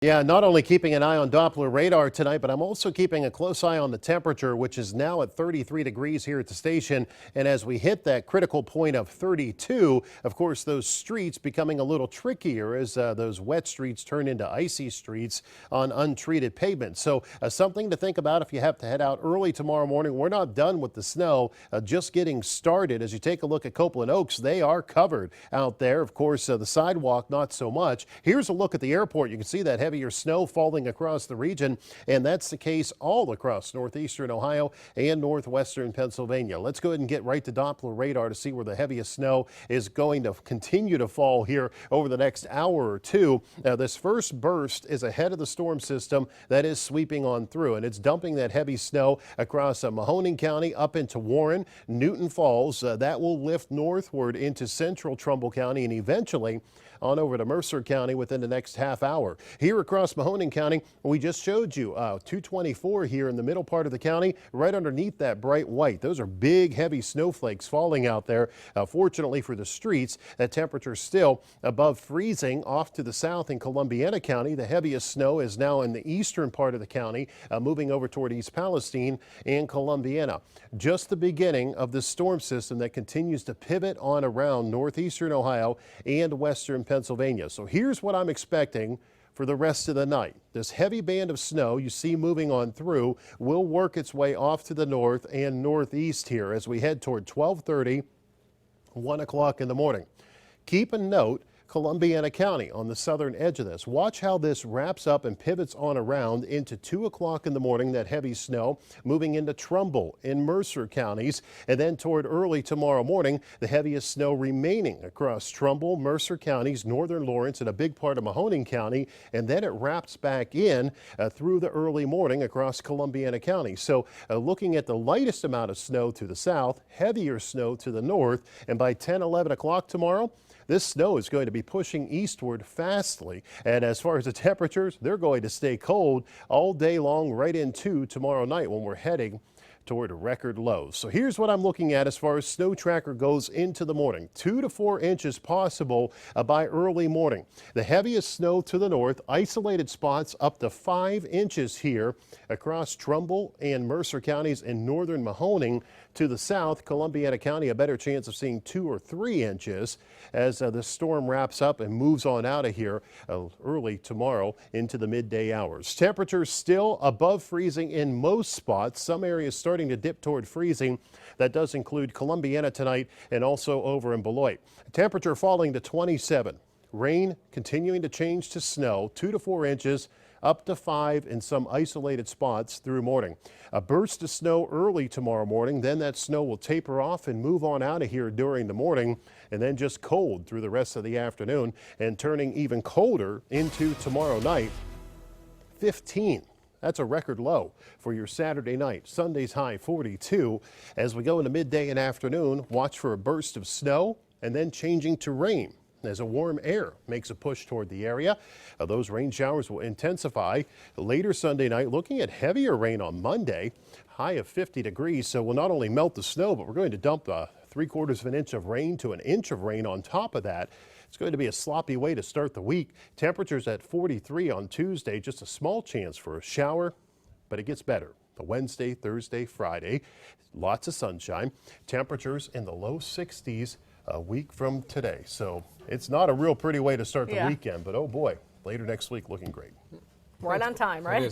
Yeah, not only keeping an eye on Doppler radar tonight, but I'm also keeping a close eye on the temperature, which is now at 33 degrees here at the station. And as we hit that critical point of 32, of course, those streets becoming a little trickier as those wet streets turn into icy streets on untreated pavement. So something to think about if you have to head out early tomorrow morning. We're not done with the snow, just getting started. As you take a look at Copeland Oaks, they are covered out there. Of course, the sidewalk, not so much. Here's a look at the airport. You can see that heavier snow falling across the region, and that's the case all across northeastern Ohio and northwestern Pennsylvania. Let's go ahead and get right to Doppler radar to see where the heaviest snow is going to continue to fall here over the next hour or two. Now, this first burst is ahead of the storm system that is sweeping on through, and it's dumping that heavy snow across Mahoning County up into Warren, Newton Falls. That will lift northward into central Trumbull County and eventually on over to Mercer County within the next half hour. Here across Mahoning County, we just showed you 224 here in the middle part of the county, right underneath that bright white. Those are big, heavy snowflakes falling out there. Fortunately for the streets, that temperature still above freezing off to the south in Columbiana County. The heaviest snow is now in the eastern part of the county, moving over toward East Palestine and Columbiana. Just the beginning of this storm system that continues to pivot on around northeastern Ohio and western Pennsylvania. So here's what I'm expecting for the rest of the night. This heavy band of snow you see moving on through will work its way off to the north and northeast here as we head toward 12:30, 1 o'clock in the morning. Keep a note, Columbiana County on the southern edge of this. Watch how this wraps up and pivots on around into 2 o'clock in the morning, that heavy snow moving into Trumbull and Mercer counties. And then toward early tomorrow morning, the heaviest snow remaining across Trumbull, Mercer counties, northern Lawrence, and a big part of Mahoning County. And then it wraps back in through the early morning across Columbiana County. So looking at the lightest amount of snow to the south, heavier snow to the north. And by 10, 11 o'clock tomorrow, this snow is going to be pushing eastward fastly. And as far as the temperatures, they're going to stay cold all day long right into tomorrow night when we're heading toward record lows. So here's what I'm looking at as far as snow tracker goes into the morning. 2 to 4 inches possible by early morning. The heaviest snow to the north, isolated spots up to 5 inches here across Trumbull and Mercer counties in northern Mahoning. To the south, Columbiana County, a better chance of seeing 2 or 3 inches as the storm wraps up and moves on out of here early tomorrow into the midday hours. Temperatures still above freezing in most spots. Some areas starting to dip toward freezing. That does include Columbiana tonight and also over in Beloit. Temperature falling to 27. Rain continuing to change to snow, 2 to 4 inches. Up to 5 in some isolated spots through morning. A burst of snow early tomorrow morning, then that snow will taper off and move on out of here during the morning, and then just cold through the rest of the afternoon and turning even colder into tomorrow night. 15. That's a record low for your Saturday night. Sunday's high 42. As we go into midday and afternoon, watch for a burst of snow and then changing to rain as a warm air makes a push toward the area. Those rain showers will intensify later Sunday night, looking at heavier rain on Monday, high of 50 degrees. So we'll not only melt the snow, but we're going to dump 3/4 of an inch of rain to an inch of rain on top of that. It's going to be a sloppy way to start the week. Temperatures at 43 on Tuesday, just a small chance for a shower, but it gets better. Wednesday, Thursday, Friday, lots of sunshine. Temperatures in the low 60s a week from today. So it's not a real pretty way to start the weekend, but oh boy, later next week looking great. Right on time, right?